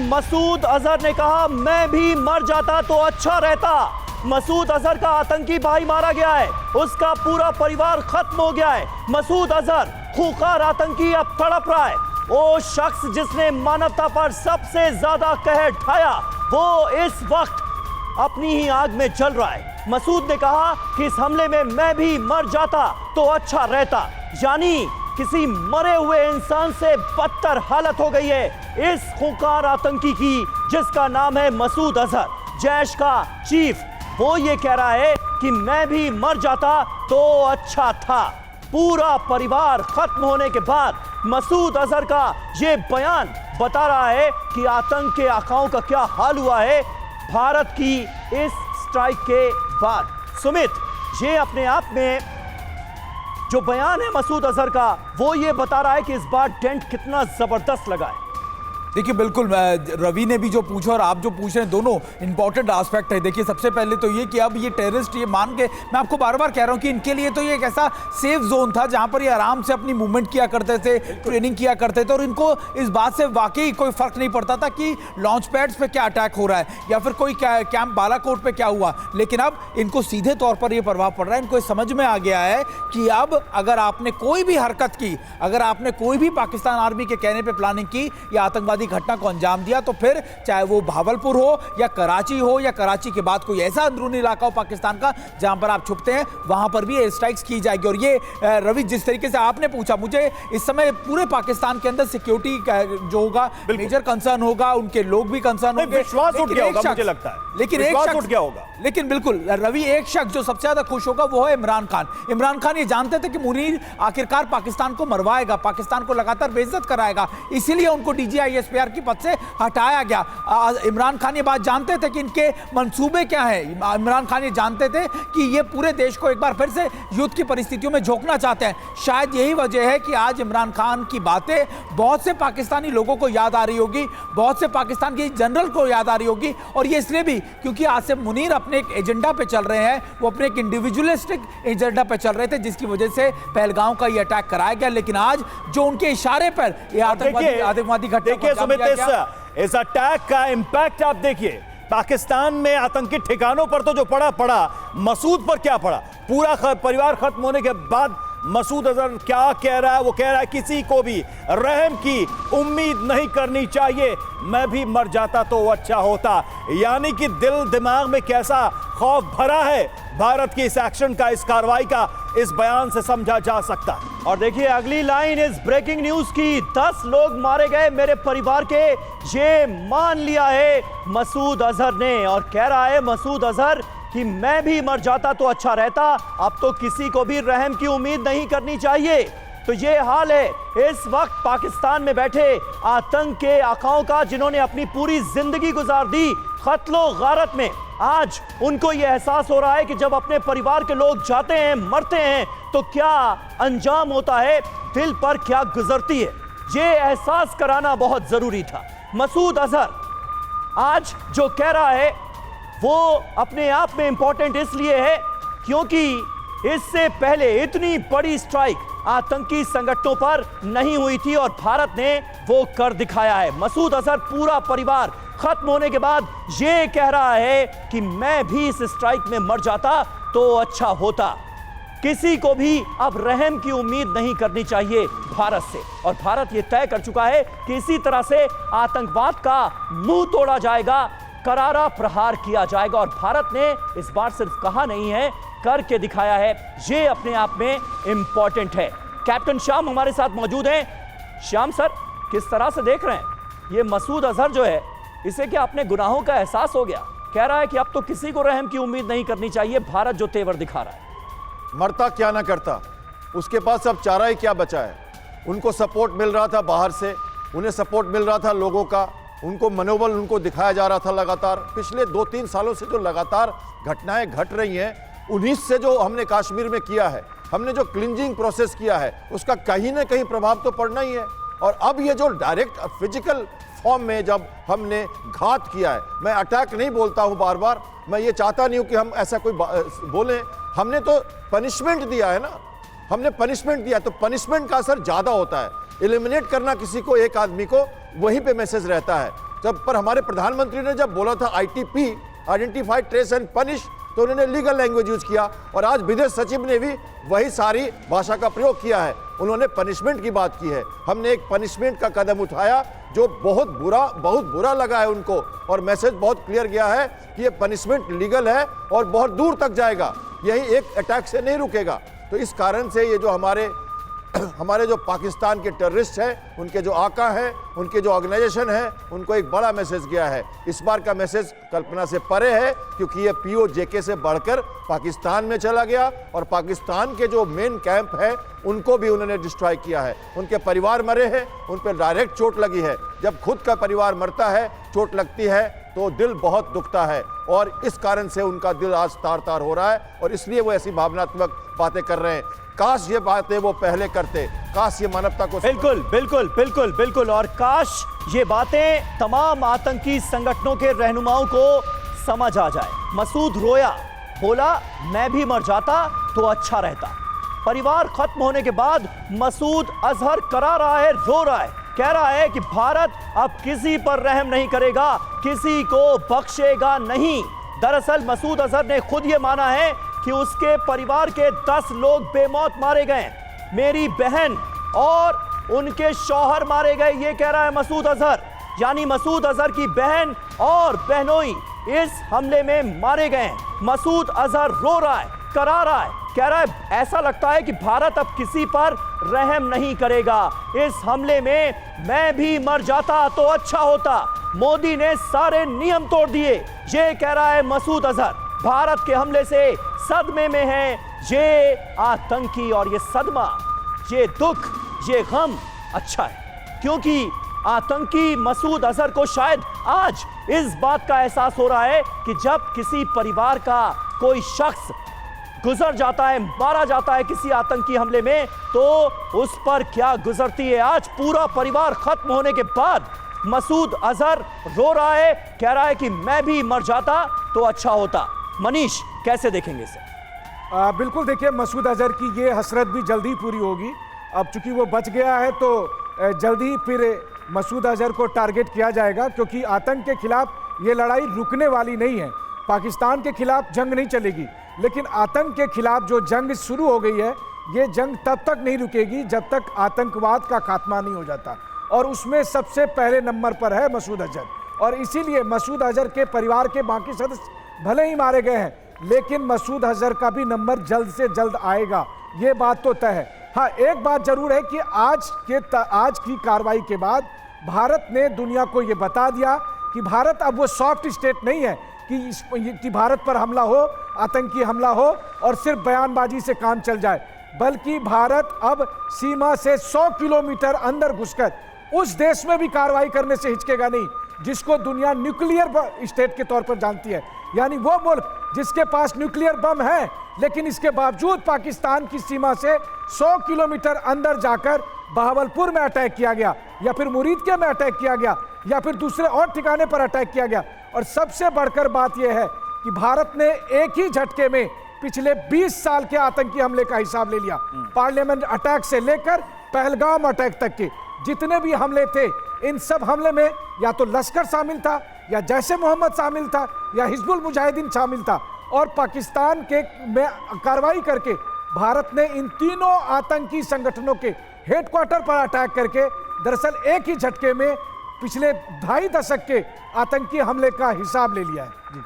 मसूद अजहर ने कहा मैं भी मर जाता तो अच्छा रहता। मसूद अजहर का आतंकी भाई मारा गया है, उसका पूरा परिवार खत्म हो गया है। मसूद अजहर खूंखार आतंकी अब तड़प रहा है। वो शख्स जिसने मानवता पर सबसे ज्यादा कहर ढाया वो इस वक्त अपनी ही आग में जल रहा है। मसूद ने कहा कि इस हमले में मैं भी मर जाता तो अच्छा रहता, यानी किसी मरे हुए इंसान से बदतर हालत हो गई है इस खूंखार आतंकी की जिसका नाम है मसूद अजहर, जैश का चीफ। वो ये कह रहा है कि मैं भी मर जाता तो अच्छा था। पूरा परिवार खत्म होने के बाद मसूद अजहर का ये बयान बता रहा है कि आतंक के आकाओं का क्या हाल हुआ है भारत की इस स्ट्राइक के बाद। सुमित, ये अपने आप में जो बयान है मसूद अजहर का वो ये बता रहा है कि इस बार डेंट कितना जबरदस्त लगा है। देखिए बिल्कुल, रवि ने भी जो पूछा और आप जो पूछ रहे हैं दोनों इंपॉर्टेंट एस्पेक्ट है। देखिए सबसे पहले तो ये कि अब ये टेररिस्ट ये मान के, मैं आपको बार बार कह रहा हूं कि इनके लिए तो ये एक ऐसा सेफ जोन था जहां पर ये आराम से अपनी मूवमेंट किया करते थे, ट्रेनिंग किया करते थे और इनको इस बात से वाकई कोई फर्क नहीं पड़ता था कि लॉन्च पैड्स पे क्या अटैक हो रहा है या फिर कोई कैंप बालाकोट पे क्या हुआ। लेकिन अब इनको सीधे तौर पर यह प्रभाव पड़ रहा है। इनको समझ में आ गया है कि अब अगर आपने कोई भी हरकत की, अगर आपने कोई भी पाकिस्तान आर्मी के कहने पर प्लानिंग की या आतंकवादी घटना को अंजाम दिया तो फिर चाहे वो भावलपुर हो या कराची के बाद कोई ऐसा अंदरूनी इलाका हो पाकिस्तान का जहां पर आप छुपते हैं वहां पर भी एयर स्ट्राइक्स की जाएगी। और ये रवि जिस तरीके से आपने पूछा, मुझे इस समय पूरे पाकिस्तान के अंदर सिक्योरिटी जो होगा मेजर कंसर्न होगा, उनके लोग भी कंसर्न होंगे, विश्वास उठ गया होगा मुझे लगता है। लेकिन एक शख्स उठ गया होगा। लेकिन बिल्कुल रवि, एक शख्स जो सबसे ज्यादा खुश होगा वो है इमरान खान। इमरान खान ये जानते थे कि मुनीर आखिरकार पाकिस्तान को मरवाएगा, पाकिस्तान को लगातार बेइज्जत कराएगा, इसीलिए उनको DGISPR की पद से हटाया गया। इमरान खान ये बात जानते थे कि इनके मंसूबे क्या है। इमरान खान ये जानते थे कि ये पूरे देश को एक बार फिर से युद्ध की परिस्थितियों में झोंकना चाहते हैं। शायद यही वजह है कि आज इमरान खान की बातें बहुत से पाकिस्तानी लोगों को याद आ रही होगी, बहुत से पाकिस्तान के जनरल को याद आ रही होगी। और ये इसलिए भी क्योंकि आसिफ मुनीर अपने एक एजेंडा पे चल रहे हैं, वो अपने एक इंडिविजुअलिस्टिक एजेंडा पे चल रहे थे जिसकी वजह से पहलगांव का ये अटैक कराया गया। लेकिन आज जो उनके इशारे पर ये आतंकवादी घटना, इस अटैक का इंपैक्ट आप देखिए पाकिस्तान में आतंकी ठिकानों पर तो जो पड़ा मसूद पर क्या पड़ा। पूरा परिवार खत्म होने के बाद मसूद अजहर क्या कह रहा है? वो कह रहा है किसी को भी रहम की उम्मीद नहीं करनी चाहिए, मैं भी मर जाता तो अच्छा होता। यानी कि दिल दिमाग में कैसा खौफ भरा है भारत की इस एक्शन का, इस कार्रवाई का, इस बयान से समझा जा सकता। और देखिए अगली लाइन इस ब्रेकिंग न्यूज की, 10 लोग मारे गए मेरे परिवार के, ये मान लिया है मसूद अजहर ने। और कह रहा है मसूद अजहर कि मैं भी मर जाता तो अच्छा रहता, अब तो किसी को भी रहम की उम्मीद नहीं करनी चाहिए। तो ये हाल है इस वक्त पाकिस्तान में बैठे आतंक के आकाओं का, जिन्होंने अपनी पूरी जिंदगी गुजार दी कत्लो गारत में। आज उनको यह एहसास हो रहा है कि जब अपने परिवार के लोग जाते हैं, मरते हैं, तो क्या अंजाम होता है, दिल पर क्या गुजरती है। ये एहसास कराना बहुत जरूरी था। मसूद अजहर आज जो कह रहा है वो अपने आप में इंपॉर्टेंट इसलिए है क्योंकि इससे पहले इतनी बड़ी स्ट्राइक आतंकी संगठनों पर नहीं हुई थी और भारत ने वो कर दिखाया है। मसूद अजहर पूरा परिवार खत्म होने के बाद ये कह रहा है कि मैं भी इस स्ट्राइक में मर जाता तो अच्छा होता। किसी को भी अब रहम की उम्मीद नहीं करनी चाहिए भारत से। और भारत ये तय कर चुका है कि इसी तरह से आतंकवाद का मुंह तोड़ा जाएगा, करारा प्रहार किया जाएगा। और भारत ने इस बार सिर्फ कहा नहीं है, करके दिखाया है। ये अपने आप में इंपॉर्टेंट है। कैप्टन श्याम हमारे साथ मौजूद हैं। श्याम सर, किस तरह से देख रहे हैं ये मसूद अजहर जो है, इसे क्या अपने गुनाहों का एहसास हो गया? कह रहा है कि अब तो किसी को रहम की उम्मीद नहीं करनी चाहिए, भारत जो तेवर दिखा रहा है। मरता क्या ना करता, उसके पास अब चारा ही क्या बचा है। उनको सपोर्ट मिल रहा था बाहर से, उन्हें सपोर्ट मिल रहा था लोगों का, उनको मनोबल उनको दिखाया जा रहा था लगातार। पिछले 2-3 सालों से जो लगातार घटनाएं घट रही हैं, उन्हीं से जो हमने कश्मीर में किया है, हमने जो क्लिंजिंग प्रोसेस किया है, उसका कहीं ना कहीं प्रभाव तो पड़ना ही है। और अब ये जो डायरेक्ट फिजिकल फॉर्म में जब हमने घात किया है, मैं अटैक नहीं बोलता हूं बार बार, मैं ये चाहता नहीं हूं कि हम ऐसा कोई बोलें। हमने तो पनिशमेंट दिया है ना, हमने पनिशमेंट दिया, तो पनिशमेंट का असर ज्यादा होता है। एलिमिनेट करना किसी को, एक आदमी को, वहीं पे मैसेज रहता है। जब पर हमारे प्रधानमंत्री ने जब बोला था ITP, identify trace and punish, तो उन्होंने लीगल लैंग्वेज यूज किया। और आज विदेश सचिव ने भी वही सारी भाषा का प्रयोग किया है, उन्होंने पनिशमेंट की बात की है। हमने एक पनिशमेंट का कदम उठाया जो बहुत बुरा लगा है उनको, और मैसेज बहुत क्लियर गया है कि ये पनिशमेंट लीगल है और बहुत दूर तक जाएगा, यही एक अटैक से नहीं रुकेगा। तो इस कारण से ये जो हमारे जो पाकिस्तान के टेररिस्ट हैं, उनके जो आका हैं, उनके जो ऑर्गेनाइजेशन है, उनको एक बड़ा मैसेज गया है। इस बार का मैसेज कल्पना से परे है, क्योंकि ये POJK से बढ़कर पाकिस्तान में चला गया और पाकिस्तान के जो मेन कैंप है उनको भी उन्होंने डिस्ट्रॉय किया है। उनके परिवार मरे हैं, उन पर डायरेक्ट चोट लगी है। जब खुद का परिवार मरता है, चोट लगती है, तो दिल बहुत दुखता है, और इस कारण से उनका दिल आज तार तार हो रहा है, और इसलिए वो ऐसी भावनात्मक बातें कर रहे हैं। काश ये बातें वो पहले करते, काश ये मानवता को बिल्कुल बिल्कुल बिल्कुल बिल्कुल, और काश ये बातें तमाम आतंकी संगठनों के रहनुमाओं को समझ आ जाए। मसूद रोया, बोला मैं भी मर जाता तो अच्छा रहता। परिवार खत्म होने के बाद मसूद अजहर करा रहा है, रो रहा है, कह रहा है कि भारत अब किसी पर रहम नहीं करेगा, किसी को बख्शेगा नहीं। दरअसल मसूद अजहर ने खुद ये माना है कि उसके परिवार के 10 लोग बेमौत मारे गए, मेरी बहन और उनके शौहर मारे गए, ये कह रहा है मसूद अजहर। यानी मसूद अजहर की बहन और बहनोई इस हमले में मारे गए। मसूद अजहर रो रहा है, करा रहा है, कह रहा है ऐसा लगता है कि भारत अब किसी पर रहम नहीं करेगा, इस हमले में मैं भी मर जाता तो अच्छा होता, मोदी ने सारे नियम तोड़ दिए, ये कह रहा है मसूद अजहर। भारत के हमले से सदमे में है ये आतंकी, और ये सदमा, ये दुख, ये गम अच्छा है, क्योंकि आतंकी मसूद अजहर को शायद आज इस बात का एहसास हो रहा है कि जब किसी परिवार का कोई शख्स गुजर जाता है, मारा जाता है किसी आतंकी हमले में, तो उस पर क्या गुजरती है। आज पूरा परिवार खत्म होने के बाद मसूद अजहर रो रहा है, कह रहा है कि मैं भी मर जाता तो अच्छा होता। मनीष, कैसे देखेंगे इसे? बिल्कुल, देखिए मसूद अजहर की ये हसरत भी जल्दी पूरी होगी। अब चूंकि वो बच गया है तो जल्दी फिर मसूद अजहर को टारगेट किया जाएगा, क्योंकि आतंक के खिलाफ ये लड़ाई रुकने वाली नहीं है। पाकिस्तान के खिलाफ जंग नहीं चलेगी, लेकिन आतंक के खिलाफ जो जंग शुरू हो गई है, ये जंग तब तक नहीं रुकेगी जब तक आतंकवाद का खात्मा नहीं हो जाता, और उसमें सबसे पहले नंबर पर है मसूद अजहर। और इसीलिए मसूद अजहर के परिवार के बाकी सदस्य भले ही मारे गए हैं, लेकिन मसूद अजहर का भी नंबर जल्द से जल्द आएगा, ये बात तो तय है। हाँ, एक बात जरूर है कि आज की कार्रवाई के बाद भारत ने दुनिया को ये बता दिया कि भारत अब वो सॉफ्ट स्टेट नहीं है कि भारत पर हमला हो, आतंकी हमला हो और सिर्फ बयानबाजी से काम चल जाए, बल्कि भारत अब सीमा से 100 किलोमीटर अंदर घुसकर उस देश में भी कार्रवाई करने से हिचकेगा नहीं जिसको दुनिया न्यूक्लियर स्टेट के तौर पर जानती है। यानी वो मुल्क जिसके पास न्यूक्लियर बम है, लेकिन इसके बावजूद पाकिस्तान की सीमा से 100 किलोमीटर अंदर जाकर बहावलपुर में अटैक किया गया, या फिर मुरीदके में अटैक किया गया, या फिर दूसरे और ठिकाने पर अटैक किया गया। और सबसे बढ़कर बात यह है कि भारत ने एक ही झटके में पिछले 20 साल के आतंकी हमले का हिसाब ले लिया। पार्लियामेंट अटैक से लेकर पहलगाम अटैक तक के जितने भी हमले थे, इन सब हमले में या तो लश्कर शामिल था, या जैशे मोहम्मद शामिल था, या हिजबुल मुजाहिदीन शामिल था। और पाकिस्तान के में कार्रवाई करके भारत ने इन तीनों आतंकी संगठनों के हेडक्वार्टर पर अटैक करके दरअसल एक ही झटके में पिछले 2.5 दशक के आतंकी हमले का हिसाब ले लिया है।